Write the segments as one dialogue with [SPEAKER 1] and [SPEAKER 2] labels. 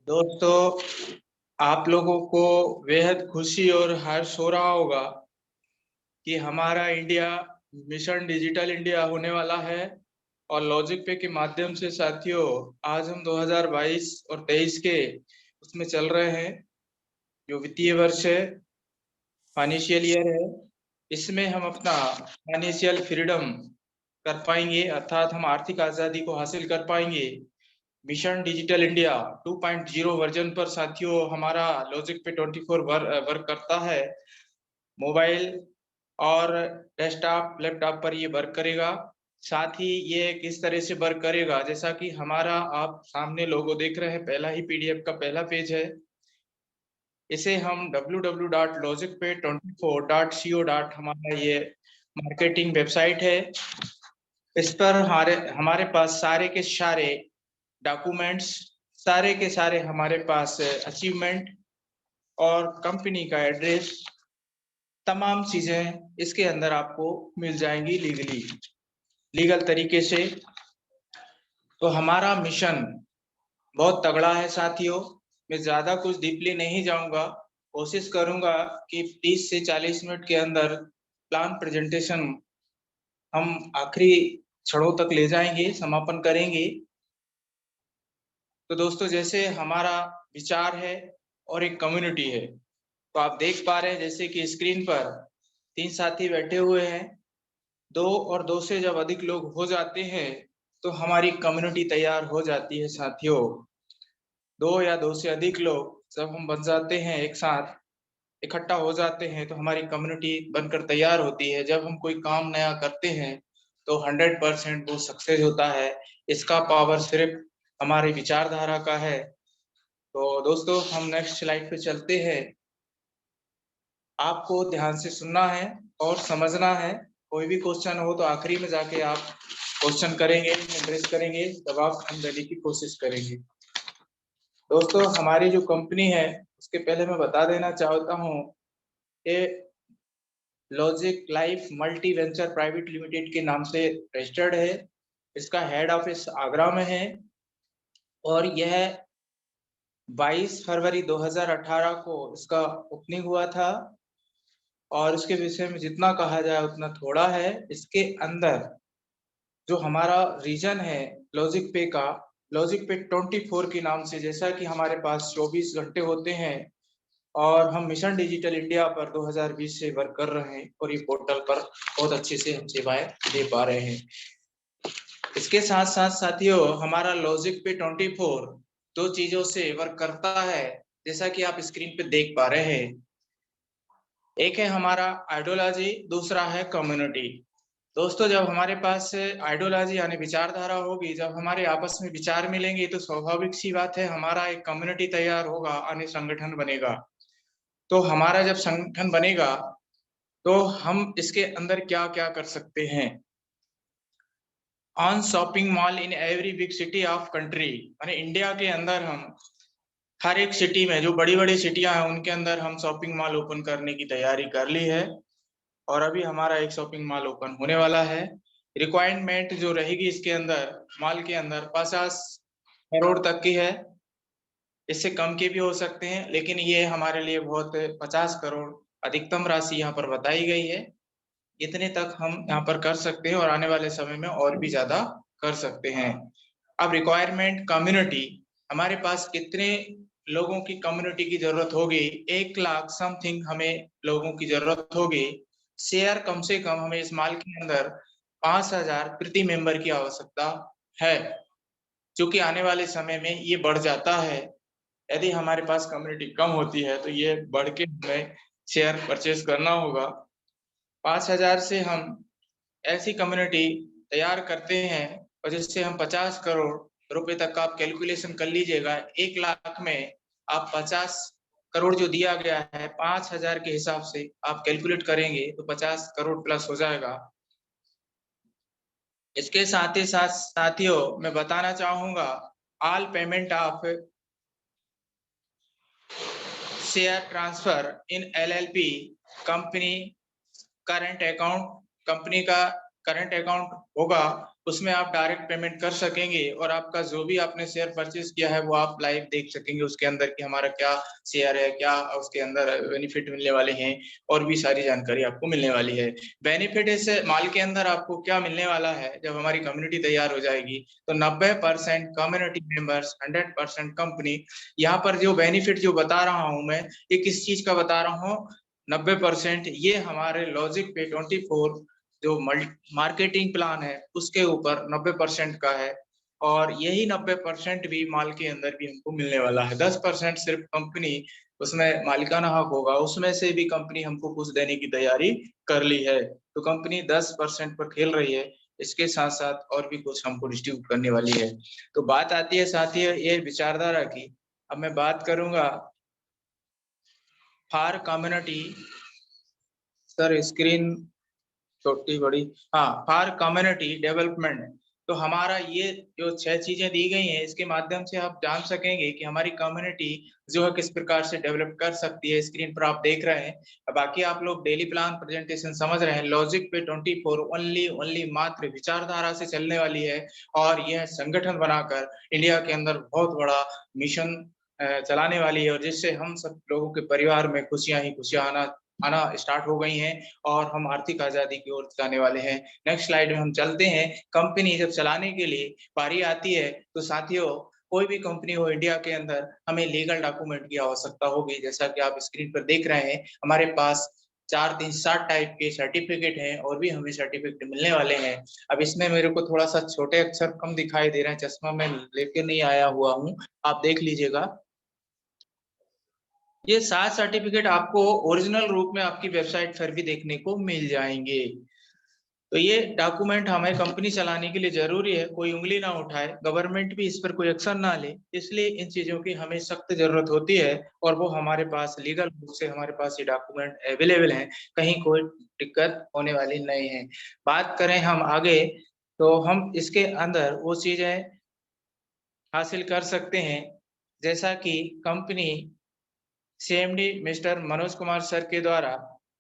[SPEAKER 1] दोस्तों, आप लोगों को बेहद खुशी और हर्ष हो रहा होगा कि हमारा इंडिया मिशन डिजिटल इंडिया होने वाला है। और लॉजिक पे के माध्यम से साथियों, आज हम 2022 और 23 के उसमें चल रहे हैं। जो वित्तीय वर्ष है, फाइनेंशियल ईयर है, इसमें हम अपना फाइनेंशियल फ्रीडम कर पाएंगे, अर्थात हम आर्थिक आजादी को हासिल कर पाएंगे। मिशन डिजिटल इंडिया 2.0 वर्जन पर साथियों हमारा लॉजिक पे 24 वर्क करता है। मोबाइल और डेस्कटॉप लैपटॉप पर ये वर्क करेगा। साथ ही ये किस तरह से वर्क करेगा, जैसा कि हमारा आप सामने लोगो देख रहे हैं, पहला ही पीडीएफ का पहला पेज है। इसे हम www.logicpay24.co. हमारा ये मार्केटिंग वेबसाइट है। इस पर हमारे पास सारे के सारे डॉक्यूमेंट्स, सारे के सारे हमारे पास अचीवमेंट और कंपनी का एड्रेस, तमाम चीजें इसके अंदर आपको मिल जाएंगी लीगल तरीके से। तो हमारा मिशन बहुत तगड़ा है साथियों। मैं ज्यादा कुछ डीपली नहीं जाऊंगा, कोशिश करूंगा कि 30 से 40 मिनट के अंदर प्लान प्रेजेंटेशन हम आखिरी क्षणों तक ले जाएंगे, समापन करेंगे। तो दोस्तों, जैसे हमारा विचार है और एक कम्युनिटी है, तो आप देख पा रहे हैं जैसे कि स्क्रीन पर 3 साथी बैठे हुए हैं। 2 और 2 से जब अधिक लोग हो जाते हैं तो हमारी कम्युनिटी तैयार हो जाती है साथियों। 2 या 2 से अधिक लोग जब हम बन जाते हैं, एक साथ इकट्ठा हो जाते हैं, तो हमारी कम्युनिटी बनकर तैयार होती है। जब हम कोई काम नया करते हैं तो 100% वो सक्सेस होता है। इसका पावर सिर्फ हमारी विचारधारा का है। तो दोस्तों, हम नेक्स्ट स्लाइड पे चलते हैं। आपको ध्यान से सुनना है और समझना है। कोई भी क्वेश्चन हो तो आखिरी में जाके आप क्वेश्चन करेंगे, एड्रेस करेंगे, जवाब हम देने की कोशिश करेंगे। दोस्तों, हमारी जो कंपनी है उसके पहले मैं बता देना चाहता हूँ कि logic life multi venture private limited के नाम से रजिस्टर्ड है। इसका हेड ऑफिस आगरा में है और यह 22 फरवरी 2018 को इसका ओपनिंग हुआ था। और इसके विषय में जितना कहा जाए उतना थोड़ा है। इसके अंदर जो हमारा रीजन है लॉजिक पे का, लॉजिक पे 24 के नाम से, जैसा कि हमारे पास 24 घंटे होते हैं और हम मिशन डिजिटल इंडिया पर 2020 से वर्क कर रहे हैं और ये पोर्टल पर बहुत अच्छे से हम सेवाएं दे पा रहे हैं। इसके साथ साथ साथियों, हमारा लॉजिक पे 24 दो चीजों से वर्क करता है, जैसा कि आप स्क्रीन पे देख पा रहे हैं। एक है हमारा आइडियोलॉजी, दूसरा है कम्युनिटी। दोस्तों, जब हमारे पास आइडियोलॉजी यानी विचारधारा होगी, जब हमारे आपस में विचार मिलेंगे, तो स्वाभाविक सी बात है हमारा एक कम्युनिटी तैयार होगा, अन्य संगठन बनेगा। तो हमारा जब संगठन बनेगा तो हम इसके अंदर क्या क्या कर सकते हैं। On shopping mall in every big city of country, यानी इंडिया के अंदर हम हर एक सिटी में, जो बड़ी बड़ी सिटियां हैं उनके अंदर हम शॉपिंग मॉल ओपन करने की तैयारी कर ली है। और अभी हमारा एक शॉपिंग मॉल ओपन होने वाला है। रिक्वायरमेंट जो रहेगी इसके अंदर, मॉल के अंदर 50 करोड़ तक की है। इससे कम के भी हो सकते हैं, लेकिन ये हमारे लिए बहुत 50 करोड़ अधिकतम राशि यहाँ पर बताई गई है। इतने तक हम यहाँ पर कर सकते हैं और आने वाले समय में और भी ज्यादा कर सकते हैं। अब रिक्वायरमेंट कम्युनिटी, हमारे पास कितने लोगों की कम्युनिटी की जरूरत होगी। 1 लाख समथिंग हमें लोगों की जरूरत होगी। शेयर कम से कम हमें इस माल के अंदर 5,000 प्रति मेंबर की आवश्यकता है, क्योंकि आने वाले समय में ये बढ़ जाता है। यदि हमारे पास कम्युनिटी कम होती है तो ये बढ़ के हमें शेयर परचेज करना होगा। 5,000 से हम ऐसी कम्युनिटी तैयार करते हैं और जिससे हम 50 करोड़ रुपए तक का आप कैलकुलेशन कर लीजिएगा। 1 लाख में आप 50 करोड़ जो दिया गया है, 5,000 के हिसाब से आप कैलकुलेट करेंगे तो 50 करोड़ प्लस हो जाएगा। इसके साथ ही साथ साथियों, मैं बताना चाहूंगा, all payment of share transfer in LLP company current account, company का करंट अकाउंट होगा उसमें आप डायरेक्ट पेमेंट कर सकेंगे और आपका जो भी आपने शेयर परचेज किया है वो आप लाइव देख सकेंगे उसके अंदर कि हमारा क्या शेयर है, क्या उसके अंदर बेनिफिट मिलने वाले हैं और भी सारी जानकारी आपको मिलने वाली है। बेनिफिट इस माल के अंदर आपको क्या मिलने वाला है जब हमारी कम्युनिटी तैयार हो जाएगी, तो 90% कम्युनिटी मेंबर्स, 100% कंपनी। यहाँ पर जो बेनिफिट जो बता रहा हूँ मैं, ये किस चीज का बता रहा हूँ? 90% ये हमारे लॉजिक पे 24 जो मार्केटिंग प्लान है उसके ऊपर 90% का है और यही 90% भी माल के अंदर भी हमको मिलने वाला है। 10% सिर्फ कंपनी उसमें मालिकाना हक होगा, उसमें से भी कंपनी हमको कुछ देने की तैयारी कर ली है। तो कंपनी 10% पर खेल रही है, इसके साथ साथ और भी कुछ हमको डिस्ट्रीब्यूट करने वाली है। तो बात आती है साथियों ये विचारधारा की। अब मैं बात करूंगा फॉर कम्युनिटी, सर स्क्रीन छोटी बड़ी, हाँ, फॉर कम्युनिटी डेवलपमेंट। तो हमारा ये जो 6 चीजें दी गई हैं इसके माध्यम से आप जान सकेंगे कि हमारी कम्युनिटी जो है किस प्रकार से डेवलप कर सकती है। स्क्रीन पर आप देख रहे हैं। अब बाकी आप लोग डेली प्लान प्रेजेंटेशन समझ रहे हैं। लॉजिक पे 24 ओनली मात्र विचारधारा से चलने वाली है और यह संगठन बनाकर इंडिया के अंदर बहुत बड़ा मिशन चलाने वाली है और जिससे हम सब लोगों के परिवार में खुशियां ही खुशियां आना स्टार्ट हो गई हैं और हम आर्थिक आजादी की ओर जाने वाले हैं। नेक्स्ट स्लाइड में हम चलते हैं। कंपनी जब चलाने के लिए बारी आती है तो साथियों कोई भी कंपनी हो इंडिया के अंदर हमें लीगल डॉक्यूमेंट की आवश्यकता होगी। जैसा कि आप स्क्रीन पर देख रहे हैं हमारे पास 4 3 7 टाइप के सर्टिफिकेट हैं और भी हमें सर्टिफिकेट मिलने वाले हैं। अब इसमें मेरे को थोड़ा सा छोटे अक्षर कम दिखाई दे रहे हैं, चश्मा मैं लेके नहीं आया हुआ हूँ, आप देख लीजिएगा। ये 7 सर्टिफिकेट आपको ओरिजिनल रूप में आपकी वेबसाइट पर भी देखने को मिल जाएंगे। तो ये डॉक्यूमेंट हमें कंपनी चलाने के लिए जरूरी है, कोई उंगली ना उठाए, गवर्नमेंट भी इस पर कोई एक्शन ना ले, इसलिए इन चीजों की हमें सख्त जरूरत होती है और वो हमारे पास लीगल रूप से हमारे पास ये डॉक्यूमेंट अवेलेबल हैं, कहीं कोई दिक्कत होने वाली नहीं है। बात करें हम आगे तो हम इसके अंदर वो चीजें हासिल कर सकते हैं जैसा कि company CMD mister Manoj Kumar sir के द्वारा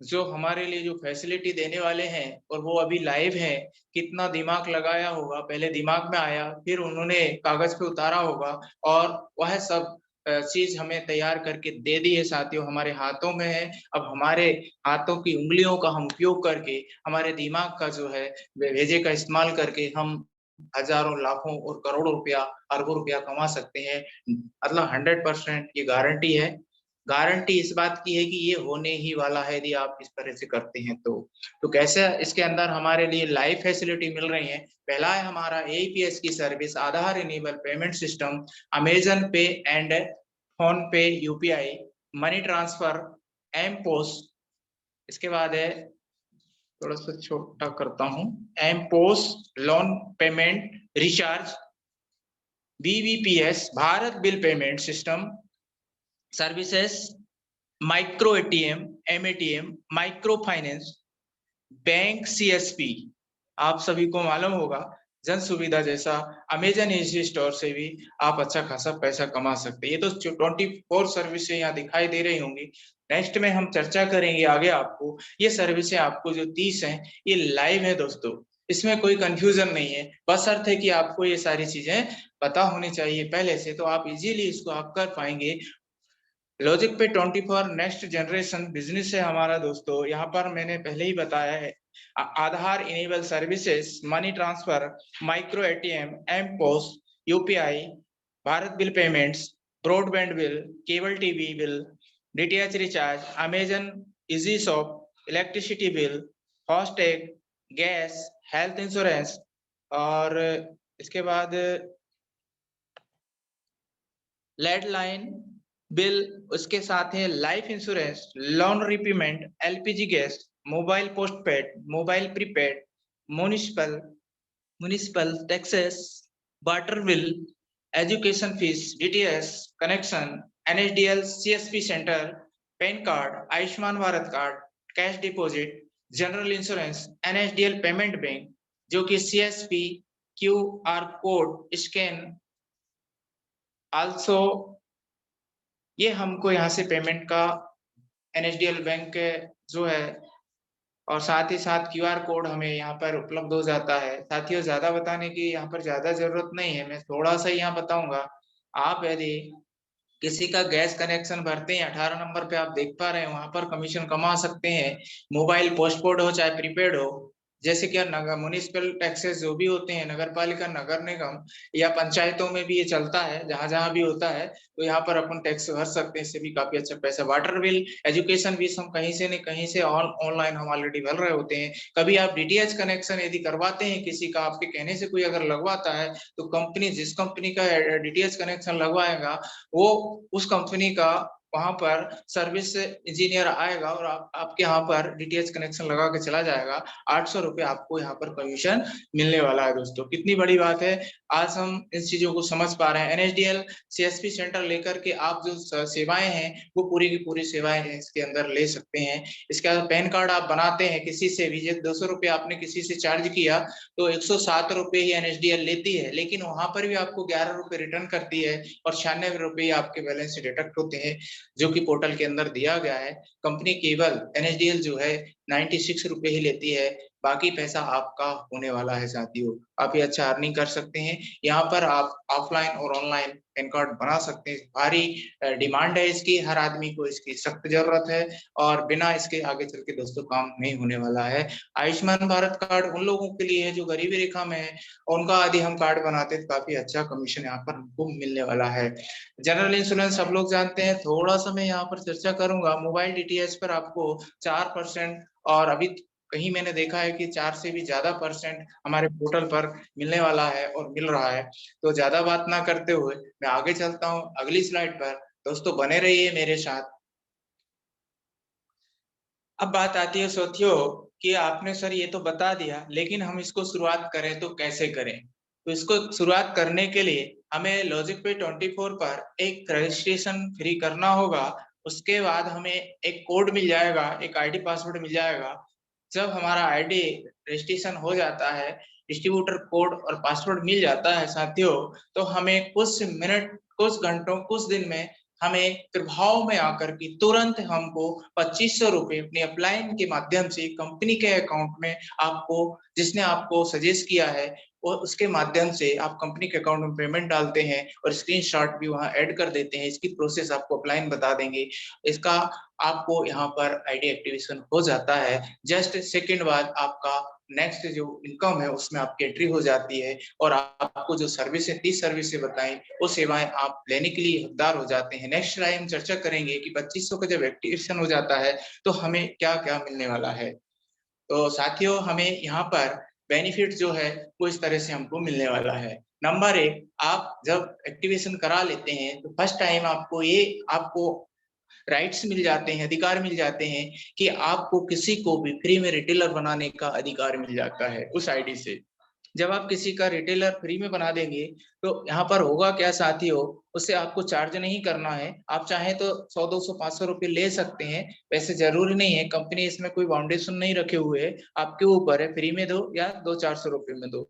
[SPEAKER 1] जो हमारे लिए जो फैसिलिटी देने वाले हैं और वो अभी लाइव है। कितना दिमाग लगाया होगा, पहले दिमाग में आया फिर उन्होंने कागज पे उतारा होगा और वह सब चीज हमें तैयार करके दे दी है साथियों, हमारे हाथों में है। अब हमारे हाथों की उंगलियों का हम उपयोग करके हमारे दिमाग का जो है भेजे का इस्तेमाल करके हम हजारों लाखों और करोड़ों रुपया, अरबों रुपया कमा सकते हैं। मतलब 100% ये गारंटी है। गारंटी इस बात की है कि ये होने ही वाला है यदि आप इस तरह से करते हैं तो कैसे इसके अंदर हमारे लिए लाइव फैसिलिटी मिल रही है। पहला है हमारा एईपीएस की service, Aadhaar enable payment system, Amazon Pay and PhonePe, UPI, money transfer, M post. इसके बाद है, थोड़ा सा छोटा करता हूं, M post, loan payment, recharge, BBPS, Bharat bill payment system services, micro ATM, MATM, micro finance, bank CSP. आप सभी को मालूम होगा जन सुविधा जैसा अमेजन इजी स्टोर से भी आप अच्छा खासा पैसा कमा सकते हैं। ये तो 24 सर्विसें यहाँ दिखाई दे रही होंगी। नेक्स्ट में हम चर्चा करेंगे आगे आपको ये सर्विसें आपको जो 30 हैं ये लाइव है दोस्तों, इसमें कोई कंफ्यूजन नहीं है। बस अर्थ है कि आपको ये सारी चीजें पता होनी चाहिए पहले से, तो आप इजीली इसको आप कर पाएंगे। लॉजिक पे 24 नेक्स्ट जनरेशन बिजनेस है हमारा दोस्तों। यहाँ पर मैंने पहले ही बताया है Aadhaar enable services, money transfer, micro ATM, M post, UPI, Bharat bill payments, broadband bill, cable TV bill, DTH recharge, Amazon easy shop, electricity bill, FASTag, gas, health insurance और इसके बाद लैंडलाइन बिल, उसके साथ है life insurance, loan repayment, LPG gas, mobile postpaid, mobile prepaid, municipal municipal taxes, water bill, education fees, DTS connection, NSDL CSP centre, PAN card, Ayushman Bharat card, cash deposit, general insurance, NSDL payment bank जो कि CSP QR code scan also, ये हमको यहाँ से payment का NSDL bank जो है और साथ ही साथ QR कोड हमें यहाँ पर उपलब्ध हो जाता है। साथियों, ज्यादा बताने की यहाँ पर ज्यादा जरूरत नहीं है, मैं थोड़ा सा यहाँ बताऊंगा। आप यदि किसी का गैस कनेक्शन भरते हैं 18 नंबर पे, आप देख पा रहे हैं वहां पर कमीशन कमा सकते हैं। मोबाइल पोस्टपेड हो चाहे प्रीपेड हो, जैसे कि नगर म्युनिसिपल टैक्सेस जो भी होते हैं, नगर पालिका, नगर निगम या पंचायतों में भी ये चलता है, जहां जहां भी होता है, तो यहाँ पर अपन टैक्स भर सकते हैं, इससे भी काफी अच्छा पैसा। वाटर बिल, एजुकेशन फीस हम कहीं से नहीं कहीं से ऑनलाइन हम ऑलरेडी भर रहे होते हैं। कभी आप DTH कनेक्शन यदि करवाते हैं किसी का, आपके कहने से कोई अगर लगवाता है, तो कंपनी जिस कंपनी का DTH कनेक्शन लगवाएगा, वो उस कंपनी का वहां पर सर्विस इंजीनियर आएगा और आपके यहाँ पर DTH कनेक्शन लगा के चला जाएगा। 800 रुपये आपको यहाँ पर कमीशन मिलने वाला है। दोस्तों, कितनी बड़ी बात है, आज हम इस चीजों को समझ पा रहे हैं। NSDL CSP सेंटर लेकर के आप जो सेवाएं हैं, वो पूरी की पूरी सेवाएं इसके अंदर ले सकते हैं। इसके बाद पैन कार्ड आप बनाते हैं किसी से भी, 200 रुपये आपने किसी से चार्ज किया तो 107 रुपये ही NSDL लेती है, लेकिन वहां पर भी आपको 11 रुपये रिटर्न करती है और 96 रुपये आपके बैलेंस से डिडक्ट होते हैं, जो कि पोर्टल के अंदर दिया गया है। कंपनी केवल NSDL जो है 96 रुपये ही लेती है, बाकी पैसा आपका होने वाला है। साथियों, आप ये अच्छा अर्निंग कर सकते हैं। यहाँ पर आप ऑफलाइन और ऑनलाइन पैन कार्ड बना सकते हैं। भारी डिमांड है इसकी, हर आदमी को इसकी सख्त जरूरत है और बिना इसके आगे चल के दोस्तों काम नहीं होने वाला है। आयुष्मान भारत कार्ड उन लोगों के लिए है जो गरीबी रेखा में है, उनका यदि हम कार्ड बनाते हैं तो काफी अच्छा कमीशन यहाँ पर हमको मिलने वाला है। जनरल इंश्योरेंस सब लोग जानते हैं, थोड़ा सा मैं यहाँ पर चर्चा करूंगा। मोबाइल DTH पर आपको 4% और अभी कहीं मैंने देखा है कि 4 से भी ज्यादा % हमारे पोर्टल पर मिलने वाला है और मिल रहा है। तो ज्यादा बात ना करते हुए मैं आगे चलता हूँ अगली स्लाइड पर। दोस्तों, बने रहिए मेरे साथ। अब बात आती है साथियों कि आपने सर ये तो बता दिया, लेकिन हम इसको शुरुआत करें तो कैसे करें। तो इसको शुरुआत करने के लिए हमें लॉजिक पे 24 पर एक रजिस्ट्रेशन फ्री करना होगा। उसके बाद हमें एक कोड मिल जाएगा, एक ID पासवर्ड मिल जाएगा। जब हमारा ID रजिस्ट्रेशन हो जाता है, डिस्ट्रीब्यूटर कोड और पासवर्ड मिल जाता है साथियों, तो हमें कुछ मिनट, कुछ घंटों, कुछ दिन में हमें प्रभाव में आकर के तुरंत हमको 2500 रुपये अपने अपलाइन के माध्यम से कंपनी के अकाउंट में, आपको जिसने आपको सजेस्ट किया है और उसके माध्यम से आप कंपनी के अकाउंट में पेमेंट डालते हैं और स्क्रीनशॉट भी वहां ऐड कर देते हैं। इसकी प्रोसेस आपको अपलाइन बता देंगे। इसका आपको यहाँ पर ID एक्टिवेशन हो जाता है। जस्ट सेकंड बाद आपका नेक्स्ट जो इनकम है उसमें आपकी एंट्री हो जाती है और आपको जो सर्विस है, 30 सर्विसें बताई, वो सेवाएं आप लेने के लिए हकदार हो जाते हैं। नेक्स्ट टाइम हम चर्चा करेंगे कि 2500 का जब एक्टिवेशन हो जाता है तो हमें क्या क्या मिलने वाला है। तो साथियों, हमें यहाँ पर बेनिफिट जो है वो इस तरह से हमको मिलने वाला है। नंबर 1, आप जब एक्टिवेशन करा लेते हैं तो फर्स्ट टाइम आपको राइट्स मिल जाते हैं, अधिकार मिल जाते हैं कि आपको किसी को भी फ्री में रिटेलर बनाने का अधिकार मिल जाता है उस ID से। जब आप किसी का रिटेलर फ्री में बना देंगे तो यहाँ पर होगा क्या साथियों, उससे आपको चार्ज नहीं करना है। आप चाहें तो 100, 200, 500 रुपये ले सकते हैं, वैसे जरूरी नहीं है, कंपनी इसमें कोई बाउंडेशन नहीं रखे हुए है, आपके ऊपर है, फ्री में दो या 200-400 रुपये में दो,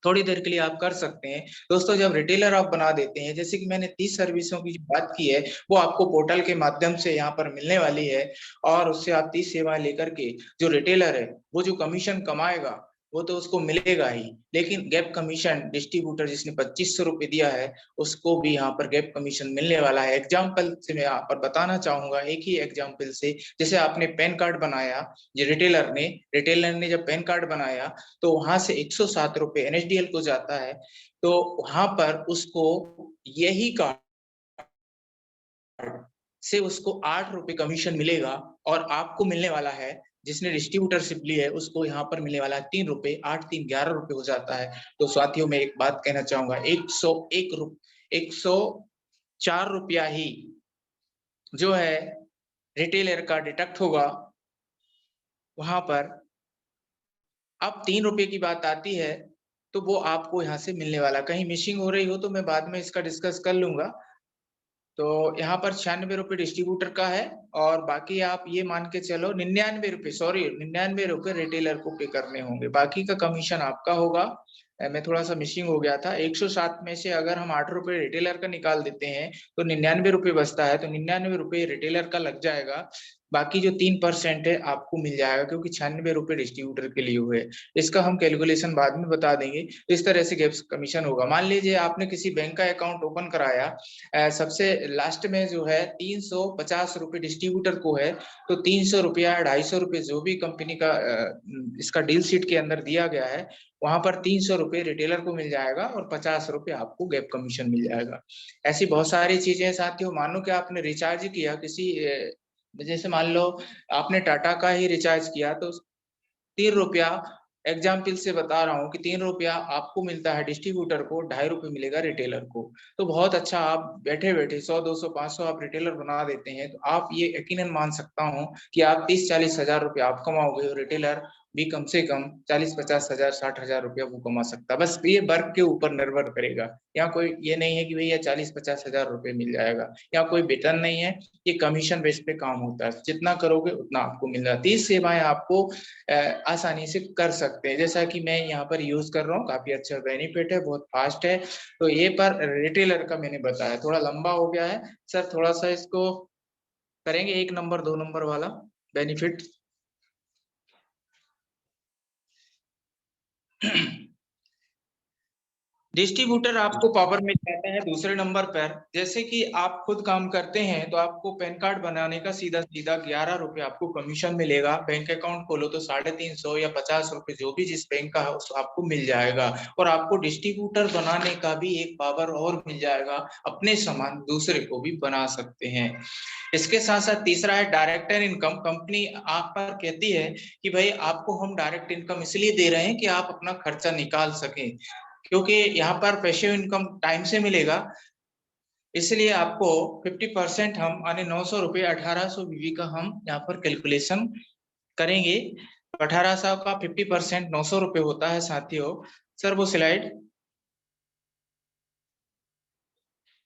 [SPEAKER 1] थोड़ी देर के लिए आप कर सकते हैं। दोस्तों, जब रिटेलर आप बना देते हैं, जैसे कि मैंने 30 सर्विसों की जो बात की है, वो आपको पोर्टल के माध्यम से यहाँ पर मिलने वाली है और उससे आप 30 सेवाएं लेकर के जो रिटेलर है वो जो कमीशन कमाएगा वो तो उसको मिलेगा ही, लेकिन गैप कमीशन डिस्ट्रीब्यूटर जिसने 2500 रुपये दिया है उसको भी यहाँ पर गैप कमीशन मिलने वाला है। एग्जाम्पल से मैं यहाँ पर बताना चाहूंगा, एक ही एग्जाम्पल से, जैसे आपने पैन कार्ड बनाया, ये रिटेलर ने जब पैन कार्ड बनाया तो वहां से 107 रुपये NSDL को जाता है, तो वहां पर उसको यही कार्ड से उसको 8 रुपये कमीशन मिलेगा और आपको मिलने वाला है, जिसने डिस्ट्रीब्यूटरशिप ली है उसको यहाँ पर मिलने वाला है 3 रुपये, 8 3 11 रुपये हो जाता है। तो साथियों, मैं एक बात कहना चाहूंगा, 104 रुपया ही जो है रिटेलर का डिडक्ट होगा वहां पर। अब 3 रुपये की बात आती है तो वो आपको यहाँ से मिलने वाला, कहीं मिसिंग हो रही हो तो मैं बाद में इसका डिस्कस कर लूंगा। तो यहाँ पर 96 रुपये डिस्ट्रीब्यूटर का है और बाकी आप ये मान के चलो 99 रुपये, सॉरी 99 रुपये रिटेलर को पे करने होंगे, बाकी का कमीशन आपका होगा। मैं थोड़ा सा मिसिंग हो गया था, 107 में से अगर हम 8 रुपये रिटेलर का निकाल देते हैं तो 99 रुपये बचता है, तो 99 रुपये रिटेलर का लग जाएगा। बाकी जो 3% है आपको मिल जाएगा, क्योंकि 96 रुपए डिस्ट्रीब्यूटर के लिए हुए। इसका हम कैलकुलेशन बाद में बता देंगे। तो इस तरह से गैप कमीशन होगा। मान लीजिए आपने किसी बैंक का अकाउंट ओपन कराया, सबसे लास्ट में जो है 350 रुपए डिस्ट्रीब्यूटर को है, तो 300 रुपया 250 रुपये जो भी कंपनी का इसका डील शीट के अंदर दिया गया है, वहां पर 300 रुपये रिटेलर को मिल जाएगा और 50 रुपये आपको गैप कमीशन मिल जाएगा। ऐसी बहुत सारी चीजें हैं साथियों। मानो कि आपने रिचार्ज किया किसी जैसे मान लो आपने टाटा का ही रिचार्ज किया, तो 3 रुपया, एग्जाम्पल से बता रहा हूँ कि 3 रुपया आपको मिलता है डिस्ट्रीब्यूटर को, 2.5 रुपये मिलेगा रिटेलर को। तो बहुत अच्छा, आप बैठे बैठे 100 200 500 आप रिटेलर बना देते हैं, तो आप ये यकीनन मान सकता हूँ कि आप 30-40 हजार रुपये आप कमाओगे और रिटेलर भी कम से कम 40-50 हजार 60 हजार रुपया वो कमा सकता है। बस ये वर्क के ऊपर निर्भर करेगा। यहाँ कोई ये नहीं है कि भैया 40-50 हजार रुपये मिल जाएगा, यहाँ कोई वेतन नहीं है, ये कमीशन बेस पे काम होता है। जितना करोगे उतना आपको मिल रहा है। 30 सेवाएं आपको आसानी से कर सकते हैं, जैसा कि मैं यहाँ पर यूज कर रहा हूँ। काफी अच्छा बेनिफिट है, बहुत फास्ट है। तो ये पर रिटेलर का मैंने बताया, थोड़ा लंबा हो गया है सर, थोड़ा सा इसको करेंगे 1 नंबर 2 नंबर वाला बेनिफिट। डिस्ट्रीब्यूटर आपको पावर में जाता है दूसरे नंबर पर। जैसे कि आप खुद काम करते हैं तो आपको पैन कार्ड बनाने का सीधा सीधा 11 रुपये आपको कमीशन मिलेगा। बैंक अकाउंट खोलो तो 350 या 50 रुपए जो भी जिस बैंक का है उसको आपको मिल जाएगा। और आपको डिस्ट्रीब्यूटर बनाने का भी एक पावर और मिल जाएगा, अपने सामान दूसरे को भी बना सकते हैं। इसके साथ साथ तीसरा है डायरेक्टर इनकम। कंपनी आप पर कहती है कि भाई आपको हम डायरेक्ट इनकम इसलिए दे रहे हैं कि आप अपना खर्चा निकाल सकें, क्योंकि यहाँ पर पैसिव इनकम टाइम से मिलेगा, इसलिए आपको 50% हम यानी 900 रुपये 1800 बीवी का हम यहाँ पर कैलकुलेशन करेंगे। 1800 का 50% 900 रुपये होता है साथियों। सर वो स्लाइड,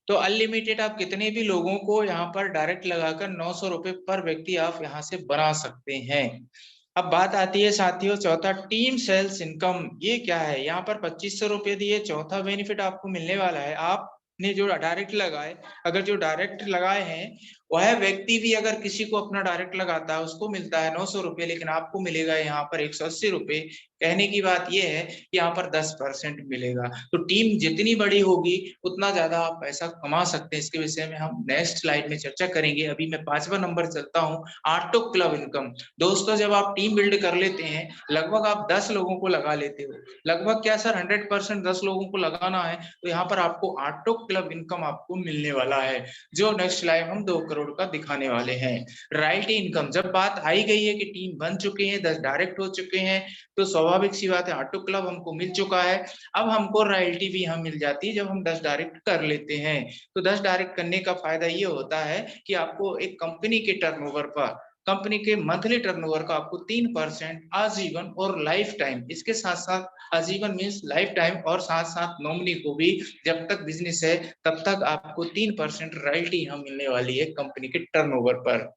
[SPEAKER 1] तो अनलिमिटेड आप कितने भी लोगों को यहाँ पर डायरेक्ट लगाकर 900 रुपये पर व्यक्ति आप यहाँ से बना सकते हैं। अब बात आती है साथियों चौथा, टीम सेल्स इनकम। ये क्या है? यहाँ पर 2500 रुपये दिए, चौथा बेनिफिट आपको मिलने वाला है। आपने जो डायरेक्ट लगाए, अगर जो डायरेक्ट लगाए हैं वह व्यक्ति भी अगर किसी को अपना डायरेक्ट लगाता है उसको मिलता है 900 रुपये, लेकिन आपको मिलेगा यहाँ पर 180 रुपये। कहने की बात यह है कि यहाँ पर 10% मिलेगा। तो टीम जितनी बड़ी होगी उतना ज्यादा आप पैसा कमा सकते हैं। इसके विषय में हम नेक्स्ट स्लाइड में चर्चा करेंगे। अभी मैं 5वां नंबर चलता हूँ, ऑटो क्लब इनकम। दोस्तों जब आप टीम बिल्ड कर लेते हैं, लगभग आप 10 लोगों को लगा लेते हो, लगभग क्या सर 100% 10 लोगों को लगाना है, तो यहाँ पर आपको ऑटो क्लब इनकम आपको मिलने वाला है, जो नेक्स्ट स्लाइड हम 2 करोड़ का दिखाने वाले हैं। रॉयल्टी इनकम, जब बात आई गई है कि टीम बन चुके हैं, 10 डायरेक्ट हो चुके हैं, तो स्वाभाविक सी बात है ऑटो क्लब हमको मिल चुका है। अब हमको रॉयल्टी भी यहाँ मिल जाती है जब हम 10 डायरेक्ट कर लेते हैं। तो 10 डायरेक्ट करने का फायदा ये होता है कि आपको एक कंपनी के टर्नओवर पर, कंपनी के मंथली टर्नओवर का आपको 3% आजीवन और लाइफ टाइम, इसके साथ साथ आजीवन मीन्स लाइफ टाइम और साथ साथ नॉमिनी को भी जब तक बिजनेस है तब तक आपको 3% रॉयल्टी यहाँ मिलने वाली है कंपनी के टर्नओवर पर।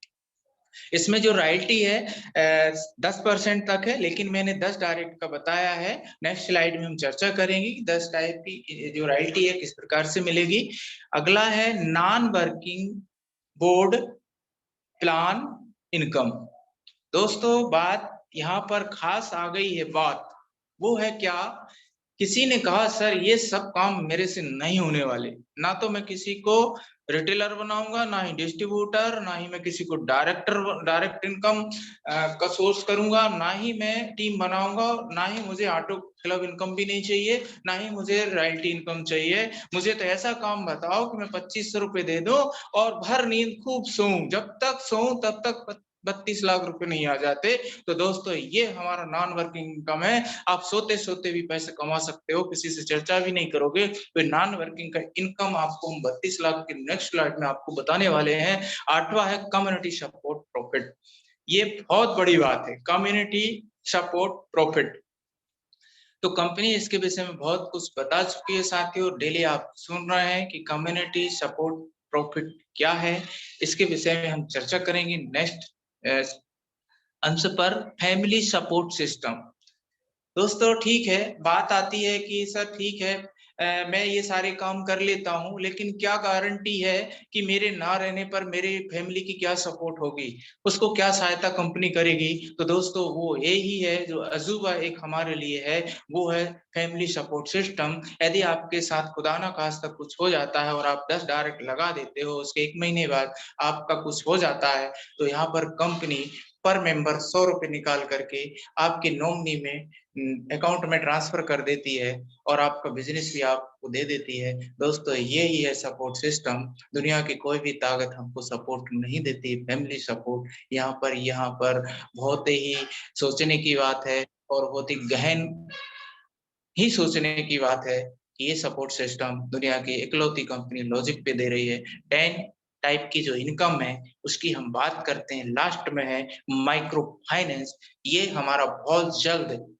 [SPEAKER 1] इसमें जो रॉयल्टी है 10% तक है, लेकिन मैंने 10 डायरेक्ट का बताया है। नेक्स्ट स्लाइड में हम चर्चा करेंगे कि 10 टाइप की जो रॉयल्टी है किस प्रकार से मिलेगी। अगला है non working board plan income. दोस्तों बात यहाँ पर खास आ गई है, बात वो है क्या, किसी ने कहा सर ये सब काम मेरे से नहीं होने वाले, ना तो मैं किसी को रिटेलर बनाऊंगा, ना ही डिस्ट्रीब्यूटर, ना ही मैं किसी को डायरेक्ट इनकम का सोर्स करूंगा, ना ही मैं टीम बनाऊंगा, ना ही मुझे ऑटो क्लब इनकम भी नहीं चाहिए, ना ही मुझे रॉयल्टी इनकम चाहिए। मुझे तो ऐसा काम बताओ कि मैं 2500 रुपये दे दूं और भर नींद खूब सोऊं, जब तक सोऊं तब तक 32 लाख रुपए नहीं आ जाते। तो दोस्तों ये हमारा नॉन वर्किंग इनकम है। आप सोते सोते भी पैसे कमा सकते हो, किसी से चर्चा भी नहीं करोगे। तो नॉन वर्किंग का इनकम आपको हम 32 लाख के नेक्स्ट स्लाइड में आपको बताने वाले हैं। 8वां है कम्युनिटी सपोर्ट प्रॉफिट। ये बहुत बड़ी बात है, कम्युनिटी सपोर्ट प्रॉफिट। तो कंपनी इसके विषय में बहुत कुछ बता चुकी है साथियों, डेली आप सुन रहे हैं कि कम्युनिटी सपोर्ट प्रॉफिट क्या है। इसके विषय में हम चर्चा करेंगे नेक्स्ट अंश पर, फैमिली सपोर्ट सिस्टम। दोस्तों ठीक है, बात आती है कि सर ठीक है मैं ये सारे काम कर लेता हूँ, लेकिन क्या गारंटी है कि मेरे ना रहने पर मेरे फैमिली की क्या सपोर्ट होगी, उसको क्या सहायता कंपनी करेगी। तो दोस्तों वो यही है जो अजूबा एक हमारे लिए है, वो है फैमिली सपोर्ट सिस्टम। यदि आपके साथ खुदा ना खास्ता कुछ हो जाता है और आप 10 डायरेक्ट लगा देते हो, उसके 1 महीने बाद आपका कुछ हो जाता है, तो यहाँ पर कंपनी पर मेंबर 100 रुपए निकाल करके आपके नॉमिनी में अकाउंट में ट्रांसफर कर देती है और आपका बिज़नेस भी आपको दे देती है। दोस्तों यही है सपोर्ट सिस्टम, दुनिया की कोई भी ताकत हमको सपोर्ट नहीं देती, फैमिली सपोर्ट। यहाँ पर बहुत ही सोचने की बात है और बहुत ही गहन ही सोचने की बात है कि ये सपोर्ट सिस्टम दुनिया की इकलौती कंपनी लॉजिक पे दे रही है। 10 टाइप की जो इनकम है, उसकी हम बात करते हैं। लास्ट में है माइक्रो फाइनेंस। ये हमारा बहुत जल्द